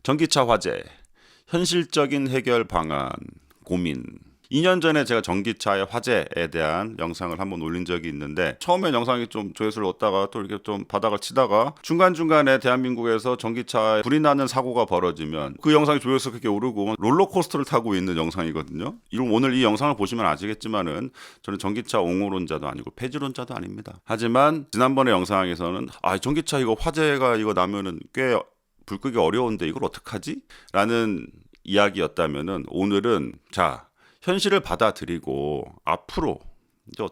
전기차 화재, 현실적인 해결 방안, 고민. 2년 전에 제가 전기차의 화재에 대한 영상을 한번 올린 적이 있는데 처음엔 영상이 좀 조회수를 얻다가 또 이렇게 좀 바닥을 치다가 중간중간에 대한민국에서 전기차에 불이 나는 사고가 벌어지면 그 영상이 조회수가 그렇게 오르고 롤러코스터를 타고 있는 영상이거든요. 오늘 이 영상을 보시면 아시겠지만은 저는 전기차 옹호론자도 아니고 폐지론자도 아닙니다. 하지만 지난번에 영상에서는 전기차 이거 화재가 이거 나면은 꽤 불 끄기 어려운데 이걸 어떡하지? 라는 이야기였다면은 오늘은 현실을 받아들이고 앞으로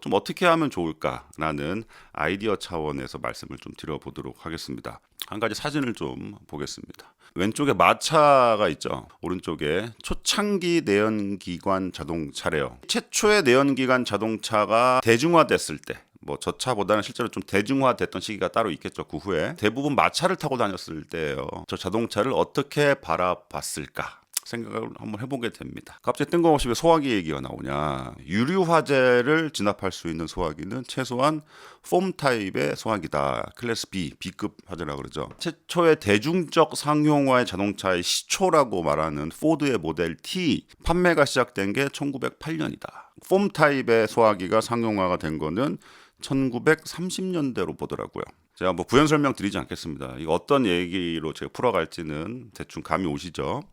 좀 어떻게 하면 좋을까라는 아이디어 차원에서 말씀을 좀 드려보도록 하겠습니다. 한 가지 사진을 좀 보겠습니다. 왼쪽에 마차가 있죠. 오른쪽에 초창기 내연기관 자동차래요. 최초의 내연기관 자동차가 대중화됐을 때 저 차보다는 실제로 좀 대중화됐던 시기가 따로 있겠죠. 그 후에 대부분 마차를 타고 다녔을 때예요. 저 자동차를 어떻게 바라봤을까? 생각을 한번 해보게 됩니다. 갑자기 뜬금없이 왜 소화기 얘기가 나오냐. 유류 화재를 진압할 수 있는 소화기는 최소한 폼 타입의 소화기다. 클래스 B, B급 화재라고 그러죠. 최초의 대중적 상용화의 자동차의 시초라고 말하는 포드의 모델 T 판매가 시작된 게 1908년이다. 폼 타입의 소화기가 상용화가 된 거는 1930년대로 보더라고요. 제가 부연 설명 드리지 않겠습니다. 이거 어떤 얘기로 제가 풀어갈지는 대충 감이 오시죠.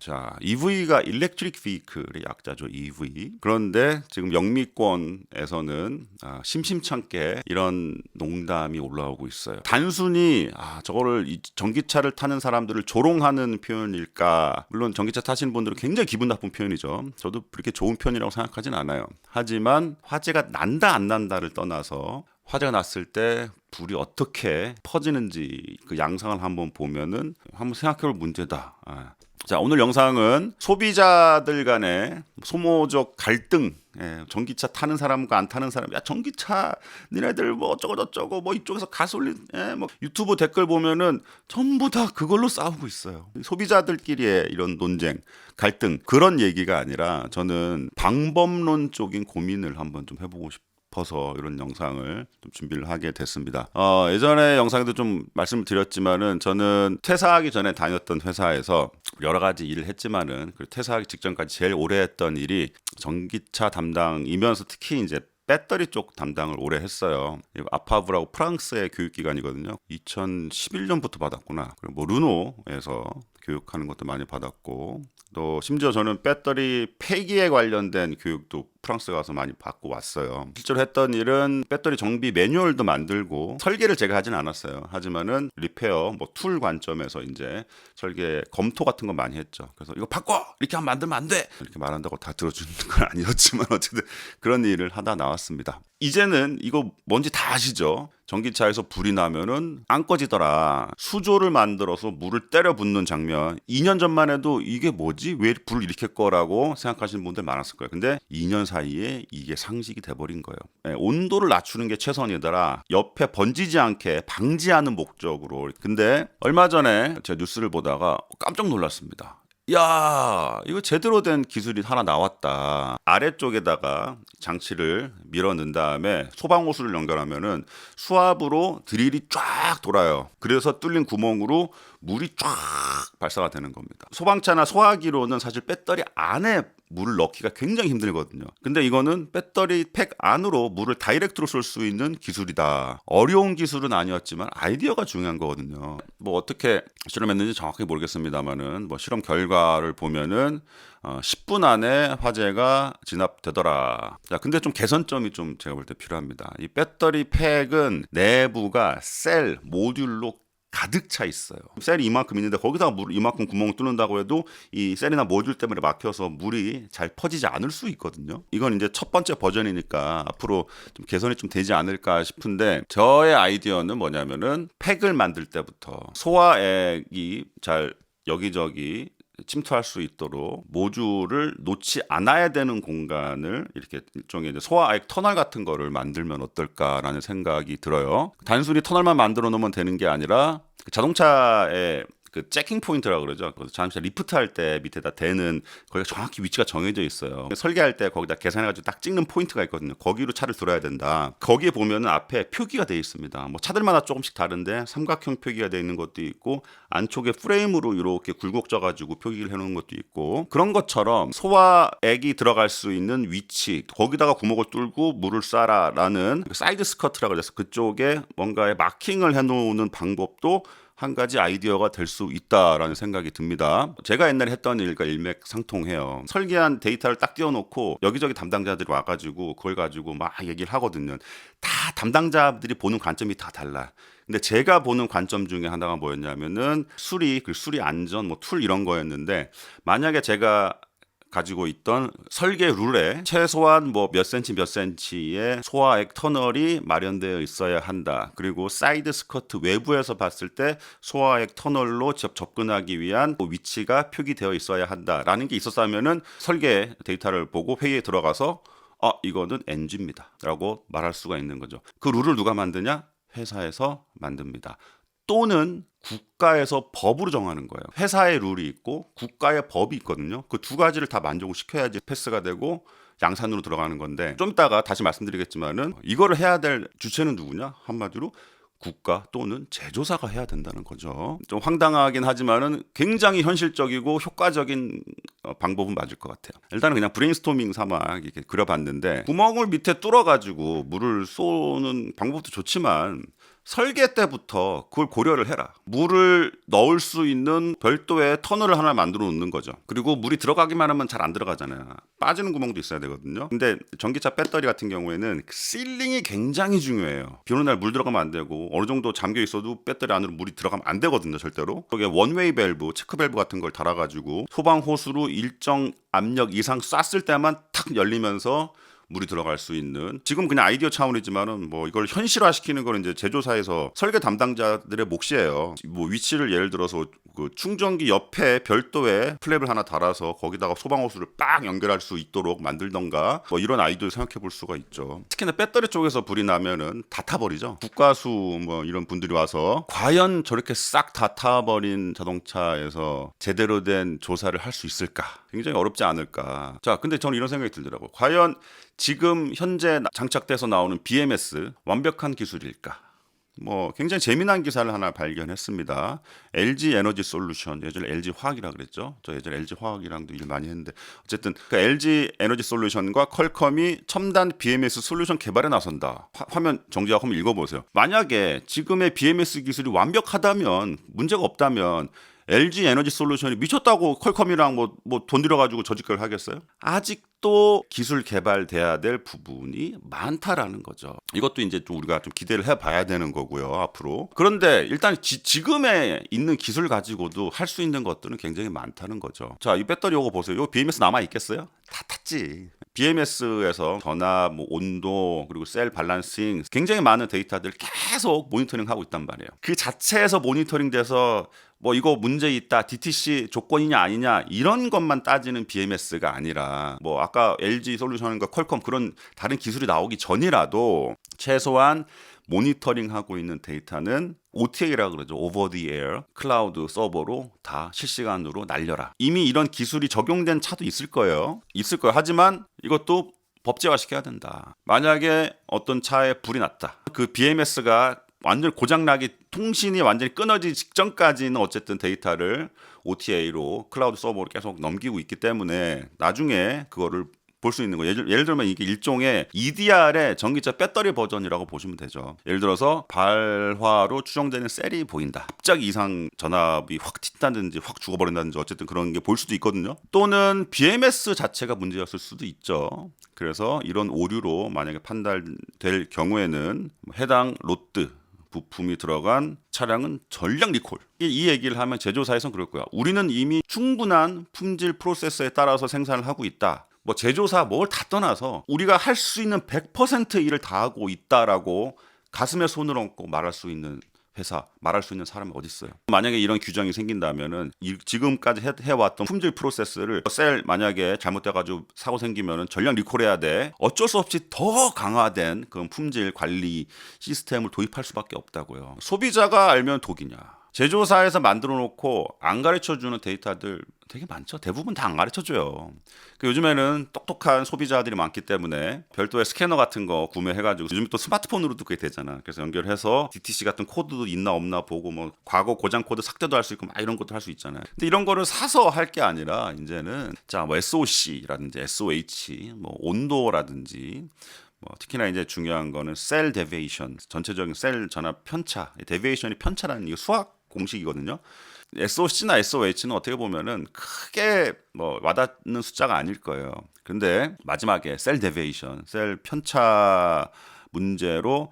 EV가 Electric Vehicle의 약자죠. EV. 그런데 지금 영미권에서는 심심찮게 이런 농담이 올라오고 있어요. 단순히 저거를 전기차를 타는 사람들을 조롱하는 표현일까? 물론 전기차 타시는 분들은 굉장히 기분 나쁜 표현이죠. 저도 그렇게 좋은 표현이라고 생각하진 않아요. 하지만 화재가 난다 안 난다를 떠나서 화재가 났을 때 불이 어떻게 퍼지는지 그 양상을 한번 보면은 한번 생각해볼 문제다. 오늘 영상은 소비자들 간의 소모적 갈등, 전기차 타는 사람과 안 타는 사람, 전기차 니네들 어쩌고 저쩌고 이쪽에서 가솔린, 유튜브 댓글 보면은 전부 다 그걸로 싸우고 있어요. 소비자들끼리의 이런 논쟁, 갈등 그런 얘기가 아니라 저는 방법론적인 고민을 한번 좀 해보고 싶어서 이런 영상을 좀 준비를 하게 됐습니다. 예전에 영상에도 좀 말씀을 드렸지만은 저는 퇴사하기 전에 다녔던 회사에서 여러 가지 일을 했지만은 퇴사하기 직전까지 제일 오래 했던 일이 전기차 담당이면서 특히 이제 배터리 쪽 담당을 오래 했어요. 아파브라고 프랑스의 교육기관이거든요. 2011년부터 받았구나. 그리고 르노에서 교육하는 것도 많이 받았고 또 심지어 저는 배터리 폐기에 관련된 교육도 프랑스 가서 많이 받고 왔어요. 실제로 했던 일은 배터리 정비 매뉴얼도 만들고 설계를 제가 하진 않았어요. 하지만은 리페어 툴 관점에서 이제 설계 검토 같은 거 많이 했죠. 그래서 이거 바꿔! 이렇게 하면 만들면 안 돼! 이렇게 말한다고 다 들어주는 건 아니었지만 어쨌든 그런 일을 하다 나왔습니다. 이제는 이거 뭔지 다 아시죠? 전기차에서 불이 나면은 안 꺼지더라. 수조를 만들어서 물을 때려 붓는 장면. 2년 전만 해도 이게 뭐지? 왜 불을 이렇게 꺼라고 생각하시는 분들 많았을 거예요. 근데 2년 사이에 이게 상식이 돼버린 거예요. 온도를 낮추는 게 최선이더라. 옆에 번지지 않게 방지하는 목적으로. 근데 얼마 전에 제가 뉴스를 보다가 깜짝 놀랐습니다. 야, 이거 제대로 된 기술이 하나 나왔다. 아래쪽에다가 장치를 밀어 넣은 다음에 소방호스를 연결하면은 수압으로 드릴이 쫙 돌아요. 그래서 뚫린 구멍으로 물이 쫙 발사가 되는 겁니다. 소방차나 소화기로는 사실 배터리 안에 물을 넣기가 굉장히 힘들거든요. 근데 이거는 배터리 팩 안으로 물을 다이렉트로 쏠 수 있는 기술이다. 어려운 기술은 아니었지만 아이디어가 중요한 거거든요. 어떻게 실험했는지 정확히 모르겠습니다만은 실험 결과를 보면은 10분 안에 화재가 진압되더라. 근데 좀 개선점이 좀 제가 볼 때 필요합니다. 이 배터리 팩은 내부가 셀, 모듈로 가득 차 있어요. 셀이 이만큼 있는데 거기다가 물 이만큼 구멍을 뚫는다고 해도 이 셀이나 모듈 때문에 막혀서 물이 잘 퍼지지 않을 수 있거든요. 이건 이제 첫 번째 버전이니까 앞으로 좀 개선이 좀 되지 않을까 싶은데 저의 아이디어는 뭐냐면은 팩을 만들 때부터 소화액이 잘 여기저기 침투할 수 있도록 모듈을 놓지 않아야 되는 공간을 이렇게 일종의 이제 소화액 터널 같은 거를 만들면 어떨까라는 생각이 들어요. 단순히 터널만 만들어 놓으면 되는 게 아니라 자동차의 그 체킹 포인트라고 그러죠. 그 자동차 리프트 할 때 밑에다 대는 거기가 정확히 위치가 정해져 있어요. 설계할 때 거기다 계산해가지고 딱 찍는 포인트가 있거든요. 거기로 차를 들어야 된다. 거기에 보면은 앞에 표기가 돼 있습니다. 뭐 차들마다 조금씩 다른데 삼각형 표기가 돼 있는 것도 있고 안쪽에 프레임으로 이렇게 굴곡져가지고 표기를 해놓은 것도 있고 그런 것처럼 소화액이 들어갈 수 있는 위치 거기다가 구멍을 뚫고 물을 쏴라라는 사이드 스커트라고 해서 그쪽에 뭔가에 마킹을 해놓는 방법도 한 가지 아이디어가 될 수 있다라는 생각이 듭니다. 제가 옛날에 했던 일과 일맥상통해요. 설계한 데이터를 딱 띄워놓고 여기저기 담당자들이 와가지고 그걸 가지고 막 얘기를 하거든요. 다 담당자들이 보는 관점이 다 달라. 근데 제가 보는 관점 중에 하나가 뭐였냐면은 수리 안전 뭐 툴 이런 거였는데 만약에 제가 가지고 있던 설계 룰에 최소한 뭐 몇 센치의 소화액 터널이 마련되어 있어야 한다. 그리고 사이드 스커트 외부에서 봤을 때 소화액 터널로 접근하기 위한 위치가 표기되어 있어야 한다라는 게 있었다면은 설계 데이터를 보고 회의에 들어가서 이거는 NG입니다. 라고 말할 수가 있는 거죠. 그 룰을 누가 만드냐? 회사에서 만듭니다. 또는 국가에서 법으로 정하는 거예요. 회사의 룰이 있고 국가의 법이 있거든요. 그 두 가지를 다 만족을 시켜야지 패스가 되고 양산으로 들어가는 건데 좀 이따가 다시 말씀드리겠지만은 이거를 해야 될 주체는 누구냐? 한마디로 국가 또는 제조사가 해야 된다는 거죠. 좀 황당하긴 하지만은 굉장히 현실적이고 효과적인 방법은 맞을 것 같아요. 일단은 그냥 브레인스토밍 삼아 이렇게 그려봤는데 구멍을 밑에 뚫어가지고 물을 쏘는 방법도 좋지만 설계 때부터 그걸 고려를 해라. 물을 넣을 수 있는 별도의 터널을 하나 만들어 놓는 거죠. 그리고 물이 들어가기만 하면 잘 안 들어가잖아요. 빠지는 구멍도 있어야 되거든요. 근데 전기차 배터리 같은 경우에는 실링이 굉장히 중요해요. 비 오는 날 물 들어가면 안 되고 어느 정도 잠겨 있어도 배터리 안으로 물이 들어가면 안 되거든요. 절대로. 거기에 원웨이 밸브, 체크 밸브 같은 걸 달아가지고 소방 호스로 일정 압력 이상 쐈을 때만 탁 열리면서 물이 들어갈 수 있는 지금 그냥 아이디어 차원이지만은 뭐 이걸 현실화시키는 거는 이제 제조사에서 설계 담당자들의 몫이에요. 뭐 위치를 예를 들어서 그 충전기 옆에 별도의 플랩을 하나 달아서 거기다가 소방호스를 빡 연결할 수 있도록 만들던가 뭐 이런 아이디어를 생각해 볼 수가 있죠. 특히나 배터리 쪽에서 불이 나면은 다 타버리죠. 국가수 뭐 이런 분들이 와서 과연 저렇게 싹 다 타버린 자동차에서 제대로 된 조사를 할 수 있을까? 굉장히 어렵지 않을까. 자, 근데 저는 이런 생각이 들더라고요. 과연 지금 현재 장착돼서 나오는 BMS 완벽한 기술일까? 뭐 굉장히 재미난 기사를 하나 발견했습니다. LG 에너지 솔루션, 예전에 LG 화학이라 그랬죠. 저 예전에 LG 화학이랑도 일 많이 했는데 어쨌든 그 LG 에너지 솔루션과 퀄컴이 첨단 BMS 솔루션 개발에 나선다. 화면 정지하고 한번 읽어보세요. 만약에 지금의 BMS 기술이 완벽하다면 문제가 없다면 LG 에너지 솔루션이 미쳤다고 퀄컴이랑 뭐 돈 들여가지고 저 짓걸 하겠어요? 아직도 기술 개발돼야 될 부분이 많다라는 거죠. 이것도 이제 좀 우리가 좀 기대를 해봐야 되는 거고요 앞으로. 그런데 일단 지금에 있는 기술 가지고도 할 수 있는 것들은 굉장히 많다는 거죠. 자, 이 배터리 요거 보세요. 요 BMS 남아 있겠어요? 다 탔지. BMS에서 전압, 뭐 온도, 그리고 셀 밸런싱 굉장히 많은 데이터들 계속 모니터링하고 있단 말이에요. 그 자체에서 모니터링돼서 뭐 이거 문제 있다, DTC 조건이냐 아니냐 이런 것만 따지는 BMS가 아니라 뭐 아까 LG 솔루션과 퀄컴 그런 다른 기술이 나오기 전이라도 최소한 모니터링하고 있는 데이터는 OTA라고 그러죠. Over the Air, 클라우드 서버로 다 실시간으로 날려라. 이미 이런 기술이 적용된 차도 있을 거예요. 하지만 이것도 법제화시켜야 된다. 만약에 어떤 차에 불이 났다. 그 BMS가 완전히 고장나기 통신이 완전히 끊어지기 직전까지는 어쨌든 데이터를 OTA로 클라우드 서버로 계속 넘기고 있기 때문에 나중에 그거를 볼 수 있는 거예요. 예를 들면 이게 일종의 EDR의 전기차 배터리 버전이라고 보시면 되죠. 예를 들어서 발화로 추정되는 셀이 보인다. 갑자기 이상 전압이 확 튄다든지 확 죽어버린다든지 어쨌든 그런 게 볼 수도 있거든요. 또는 BMS 자체가 문제였을 수도 있죠. 그래서 이런 오류로 만약에 판단될 경우에는 해당 로트 부품이 들어간 차량은 전량 리콜. 이 얘기를 하면 제조사에서는 그럴 거야. 우리는 이미 충분한 품질 프로세스에 따라서 생산을 하고 있다. 뭐 제조사 뭘 다 떠나서 우리가 할 수 있는 100% 일을 다 하고 있다라고 가슴에 손을 얹고 말할 수 있는 회사, 말할 수 있는 사람이 어디 있어요? 만약에 이런 규정이 생긴다면은 지금까지 해왔던 품질 프로세스를 셀 만약에 잘못돼가지고 사고 생기면은 전량 리콜해야 돼. 어쩔 수 없이 더 강화된 그 품질 관리 시스템을 도입할 수밖에 없다고요. 소비자가 알면 독이냐? 제조사에서 만들어 놓고 안 가르쳐 주는 데이터들 되게 많죠. 대부분 다 안 가르쳐 줘요. 요즘에는 똑똑한 소비자들이 많기 때문에 별도의 스캐너 같은 거 구매해가지고 요즘 또 스마트폰으로도 그게 되잖아. 그래서 연결해서 DTC 같은 코드도 있나 없나 보고 뭐 과거 고장 코드 삭제도 할 수 있고 막 이런 것도 할 수 있잖아요. 근데 이런 거를 사서 할 게 아니라 이제는 자 뭐 SOC라든지 SOH 뭐 온도라든지 뭐 특히나 이제 중요한 거는 셀 데비에이션, 전체적인 셀 전압 편차, 데비에이션이 편차라는 이 수학 공식이거든요. SOC나 SOH는 어떻게 보면은 크게 뭐 와닿는 숫자가 아닐 거예요. 근데 마지막에 셀 데비에이션, 셀 편차 문제로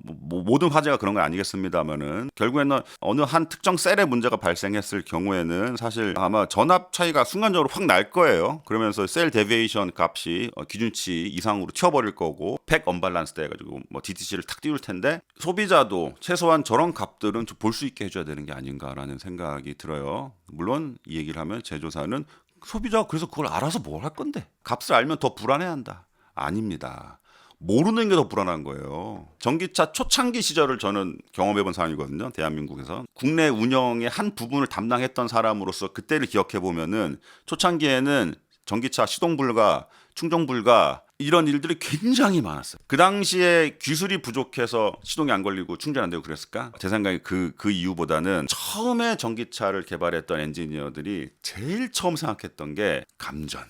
모든 화재가 그런 건 아니겠습니다만은 결국에는 어느 한 특정 셀의 문제가 발생했을 경우에는 사실 아마 전압 차이가 순간적으로 확 날 거예요. 그러면서 셀 데비에이션 값이 기준치 이상으로 튀어버릴 거고 팩 언밸런스 돼가지고 뭐 DTC를 탁 띄울 텐데 소비자도 최소한 저런 값들은 좀 볼 수 있게 해줘야 되는 게 아닌가라는 생각이 들어요. 물론 이 얘기를 하면 제조사는 소비자가 그래서 그걸 알아서 뭘 할 건데 값을 알면 더 불안해한다. 아닙니다. 모르는 게 더 불안한 거예요. 전기차 초창기 시절을 저는 경험해본 사람이거든요. 대한민국에서. 국내 운영의 한 부분을 담당했던 사람으로서 그때를 기억해 보면은 초창기에는 전기차 시동 불가, 충전 불가 이런 일들이 굉장히 많았어요. 그 당시에 기술이 부족해서 시동이 안 걸리고 충전 안 되고 그랬을까? 제 생각에 그 이유보다는 처음에 전기차를 개발했던 엔지니어들이 제일 처음 생각했던 게 감전,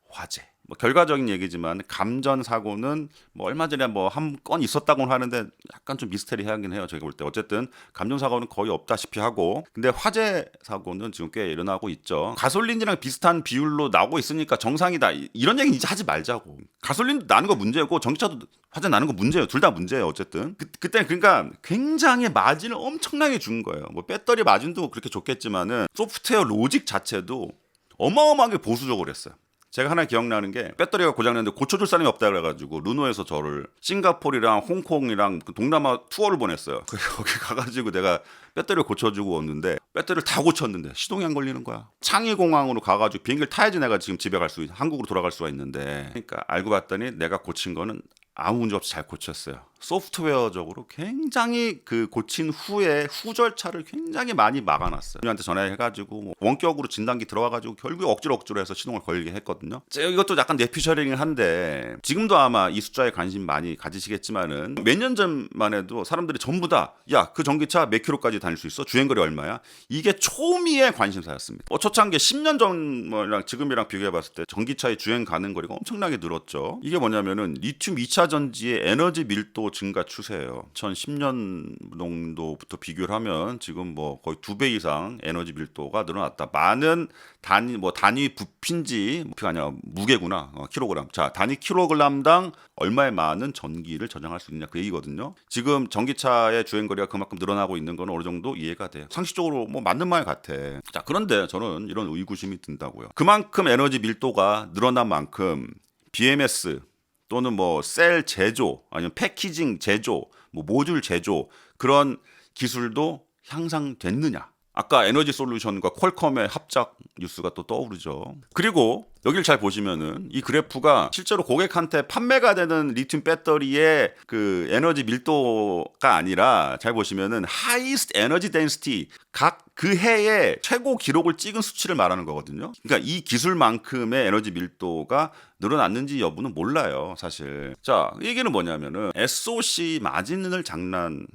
화재. 뭐 결과적인 얘기지만 감전 사고는 뭐 얼마 전에 뭐 한 건 있었다고는 하는데 약간 좀 미스테리하긴 해요. 제가 볼 때 어쨌든 감전 사고는 거의 없다시피 하고 근데 화재 사고는 지금 꽤 일어나고 있죠. 가솔린이랑 비슷한 비율로 나오고 있으니까 정상이다 이런 얘기는 이제 하지 말자고. 가솔린 나는 거 문제고 전기차도 화재 나는 거 문제예요. 둘 다 문제예요. 어쨌든 그때는 그러니까 굉장히 마진을 엄청나게 준 거예요. 뭐 배터리 마진도 그렇게 좋겠지만은 소프트웨어 로직 자체도 어마어마하게 보수적으로 했어요. 제가 하나 기억나는 게 배터리가 고장났는데 고쳐줄 사람이 없다 그래가지고 르노에서 저를 싱가포르랑 홍콩이랑 그 동남아 투어를 보냈어요. 거기 가가지고 내가 배터리를 고쳐주고 왔는데 배터리를 다 고쳤는데 시동이 안 걸리는 거야. 창의공항으로 가가지고 비행기를 타야지 내가 지금 집에 갈 수 한국으로 돌아갈 수가 있는데 그러니까 알고 봤더니 내가 고친 거는 아무 문제 없이 잘 고쳤어요. 소프트웨어적으로 굉장히 그 고친 후에 후절차를 굉장히 많이 막아놨어요. 우리한테 전화해가지고 뭐 원격으로 진단기 들어와가지고 결국에 억지로 해서 시동을 걸게 했거든요. 이것도 약간 뇌피셜이긴 한데 지금도 아마 이 숫자에 관심 많이 가지시겠지만은 몇 년 전만 해도 사람들이 전부 다 야, 그 전기차 몇 킬로까지 다닐 수 있어? 주행거리 얼마야? 이게 초미의 관심사였습니다. 초창기 10년 전이랑 지금이랑 비교해봤을 때 전기차의 주행 가능 거리가 엄청나게 늘었죠. 이게 뭐냐면은 리튬 2차 전지의 에너지 밀도 증가 추세예요. 2010년 정도부터 비교를 하면 지금 뭐 거의 2배 이상 에너지 밀도가 늘어났다. 많은 단위 부피인지 부피가 아니라 무게구나. 킬로그램. 자, 단위 킬로그램당 얼마의 많은 전기를 저장할 수 있냐 그 얘기거든요. 지금 전기차의 주행거리가 그만큼 늘어나고 있는 건 어느 정도 이해가 돼요. 상식적으로 뭐 맞는 말 같아. 자, 그런데 저는 이런 의구심이 든다고요. 그만큼 에너지 밀도가 늘어난 만큼 BMS 또는 뭐 셀 제조 아니면 패키징 제조 뭐 모듈 제조 그런 기술도 향상됐느냐. 아까 에너지 솔루션과 퀄컴의 합작 뉴스가 또 떠오르죠. 그리고 여기를 잘 보시면은 이 그래프가 실제로 고객한테 판매가 되는 리튬 배터리의 그 에너지 밀도가 아니라 잘 보시면은 highest energy density 각 그 해에 최고 기록을 찍은 수치를 말하는 거거든요. 그러니까 이 기술만큼의 에너지 밀도가 늘어났는지 여부는 몰라요, 사실. 자, 이 얘기는 뭐냐면은 SOC 마진을 장난치는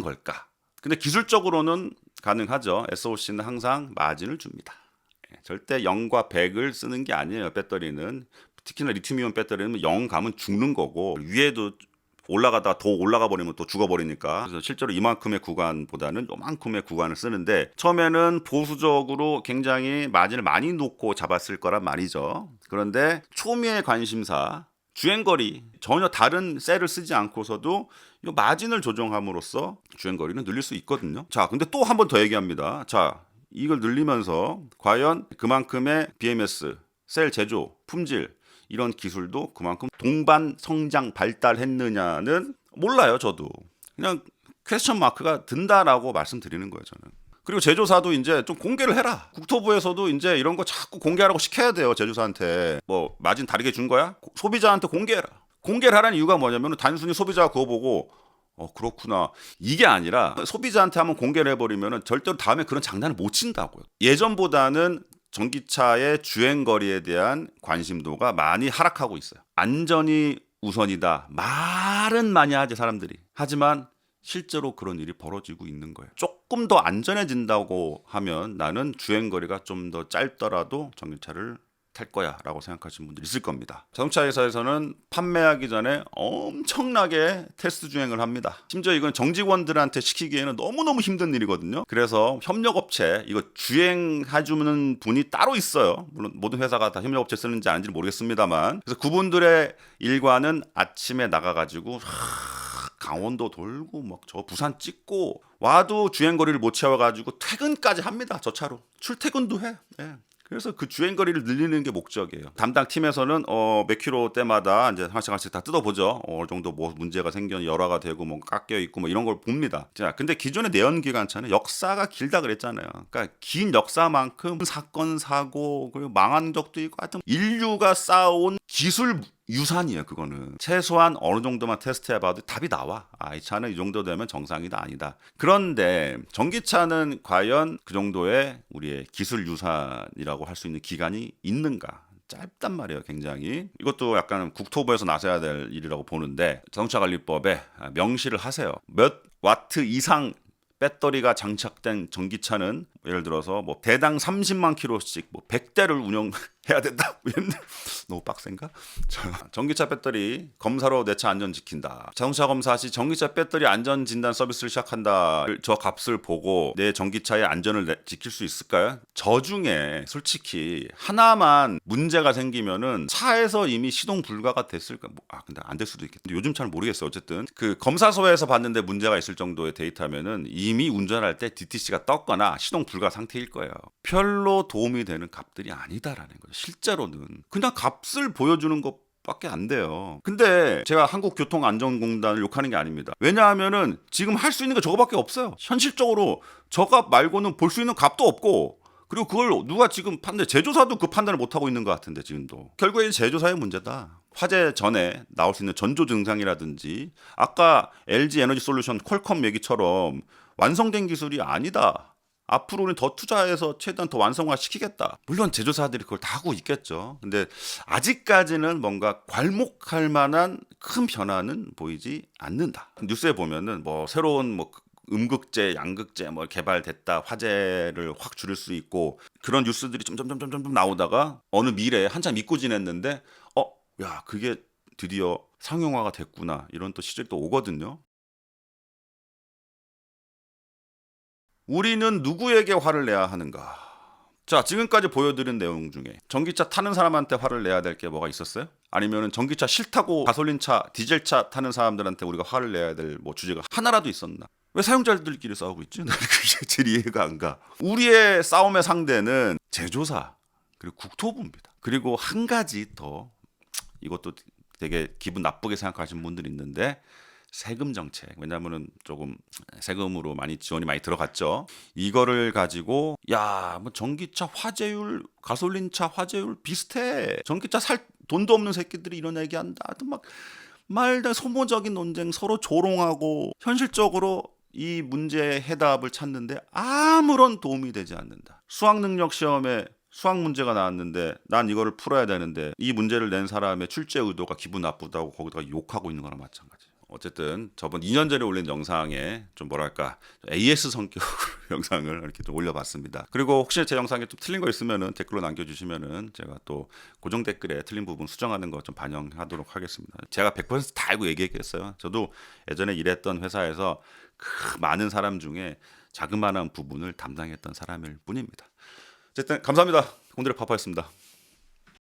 걸까? 근데 기술적으로는 가능하죠. SOC는 항상 마진을 줍니다. 절대 0과 100을 쓰는 게 아니에요. 배터리는 특히나 리튬이온 배터리는 0 가면 죽는 거고 위에도 올라가다 더 올라가 버리면 또 죽어버리니까 그래서 실제로 이만큼의 구간보다는 요만큼의 구간을 쓰는데 처음에는 보수적으로 굉장히 마진을 많이 놓고 잡았을 거란 말이죠. 그런데 초미의 관심사 주행거리 전혀 다른 셀을 쓰지 않고서도 이 마진을 조정함으로써 주행거리는 늘릴 수 있거든요. 자, 근데 또 한 번 더 얘기합니다. 자, 이걸 늘리면서 과연 그만큼의 BMS, 셀 제조, 품질 이런 기술도 그만큼 동반 성장 발달했느냐는 몰라요. 저도 그냥 퀘스천 마크가 든다라고 말씀드리는 거예요. 저는. 그리고 제조사도 이제 좀 공개를 해라. 국토부에서도 이제 이런 거 자꾸 공개하라고 시켜야 돼요. 제조사한테. 뭐 마진 다르게 준 거야? 소비자한테 공개해라. 공개를 하라는 이유가 뭐냐면 단순히 소비자가 그거 보고 그렇구나. 이게 아니라 소비자한테 한번 공개를 해버리면은 절대로 다음에 그런 장난을 못 친다고요. 예전보다는 전기차의 주행 거리에 대한 관심도가 많이 하락하고 있어요. 안전이 우선이다. 말은 많이 하지 사람들이. 하지만 실제로 그런 일이 벌어지고 있는 거예요. 조금 더 안전해진다고 하면 나는 주행 거리가 좀 더 짧더라도 전기차를 탈 거야 라고 생각하시는 분들이 있을 겁니다. 자동차 회사에서는 판매하기 전에 엄청나게 테스트 주행을 합니다. 심지어 이건 정직원들한테 시키기에는 너무너무 힘든 일이거든요. 그래서 협력업체, 이거 주행해주는 분이 따로 있어요. 물론 모든 회사가 다 협력업체 쓰는지 아닌지 모르겠습니다만, 그래서 그분들의 일과는 아침에 나가가지고 강원도 돌고 막 저 부산 찍고 와도 주행거리를 못 채워가지고 퇴근까지 합니다. 저 차로 출퇴근도 해. 예. 그래서 그 주행거리를 늘리는 게 목적이에요. 담당 팀에서는 몇 킬로대마다 이제 하나씩 다 뜯어보죠. 어느 정도 뭐 문제가 생겨 열화가 되고 뭐 깎여 있고 뭐 이런 걸 봅니다. 자, 근데 기존의 내연기관차는 역사가 길다 그랬잖아요. 그러니까 긴 역사만큼 사건 사고 그리고 망한 적도 있고 하여튼 인류가 쌓아온 기술 유산이에요. 그거는 최소한 어느 정도만 테스트해봐도 답이 나와. 이 차는 이 정도 되면 정상이다 아니다. 그런데 전기차는 과연 그 정도의 우리의 기술 유산이라고 할 수 있는 기간이 있는가? 짧단 말이에요. 굉장히. 이것도 약간 국토부에서 나서야 될 일이라고 보는데, 자동차관리법에 명시를 하세요. 몇 와트 이상 배터리가 장착된 전기차는 예를 들어서 뭐 대당 30만 킬로씩 뭐 100대를 운영해야 된다. 너무 빡센가? 전기차 배터리 검사로 내 차 안전 지킨다. 자동차 검사 시 전기차 배터리 안전 진단 서비스를 시작한다. 저 값을 보고 내 전기차의 안전을 지킬 수 있을까요? 저 중에 솔직히 하나만 문제가 생기면은 차에서 이미 시동 불가가 됐을까? 근데 안 될 수도 있겠다. 요즘 차는 모르겠어요. 어쨌든 그 검사소에서 봤는데 문제가 있을 정도의 데이터면은 이미 운전할 때 DTC가 떴거나 시동 불가 상태일 거예요. 별로 도움이 되는 값들이 아니다라는 거죠. 실제로는 그냥 값을 보여주는 것밖에 안 돼요. 근데 제가 한국교통안전공단을 욕하는 게 아닙니다. 왜냐하면은 지금 할 수 있는 게 저거밖에 없어요. 현실적으로 저 값 말고는 볼 수 있는 값도 없고, 그리고 그걸 누가 지금 제조사도 그 판단을 못 하고 있는 것 같은데 지금도 결국에 제조사의 문제다. 화재 전에 나올 수 있는 전조 증상이라든지 아까 LG 에너지 솔루션 퀄컴 얘기처럼 완성된 기술이 아니다. 앞으로는 더 투자해서 최대한 더 완성화 시키겠다. 물론 제조사들이 그걸 다 하고 있겠죠. 근데 아직까지는 뭔가 괄목할 만한 큰 변화는 보이지 않는다. 뉴스에 보면은 뭐 새로운 뭐 음극재, 양극재 뭐 개발됐다. 화재를 확 줄일 수 있고 그런 뉴스들이 점점 나오다가 어느 미래에 한참 믿고 지냈는데 야, 그게 드디어 상용화가 됐구나. 이런 또 시절이 또 오거든요. 우리는 누구에게 화를 내야 하는가? 자, 지금까지 보여드린 내용 중에 전기차 타는 사람한테 화를 내야 될 게 뭐가 있었어요? 아니면 전기차 싫다고 가솔린차, 디젤차 타는 사람들한테 우리가 화를 내야 될 뭐 주제가 하나라도 있었나? 왜 사용자들끼리 싸우고 있지? 나는 그게 제일 이해가 안 가. 우리의 싸움의 상대는 제조사 그리고 국토부입니다. 그리고 한 가지 더, 이것도 되게 기분 나쁘게 생각하시는 분들이 있는데, 세금 정책. 왜냐하면은 조금 세금으로 많이 지원이 많이 들어갔죠. 이거를 가지고 뭐 전기차 화재율, 가솔린차 화재율 비슷해. 전기차 살 돈도 없는 새끼들이 이런 얘기한다. 하여튼 막 말다 소모적인 논쟁, 서로 조롱하고 현실적으로 이 문제의 해답을 찾는데 아무런 도움이 되지 않는다. 수학 능력 시험에 수학 문제가 나왔는데 난 이거를 풀어야 되는데 이 문제를 낸 사람의 출제 의도가 기분 나쁘다고 거기다가 욕하고 있는 거랑 마찬가지. 어쨌든 저번 2년 전에 올린 영상에 좀 뭐랄까 AS 성격으로 영상을 이렇게 좀 올려봤습니다. 그리고 혹시 제 영상에 좀 틀린 거 있으면은 댓글로 남겨주시면은 제가 또 고정 댓글에 틀린 부분 수정하는 거 좀 반영하도록 하겠습니다. 제가 100%다 알고 얘기했겠어요. 저도 예전에 일했던 회사에서 그 많은 사람 중에 자그마한 부분을 담당했던 사람일 뿐입니다. 어쨌든 감사합니다. 공들의 파파였습니다.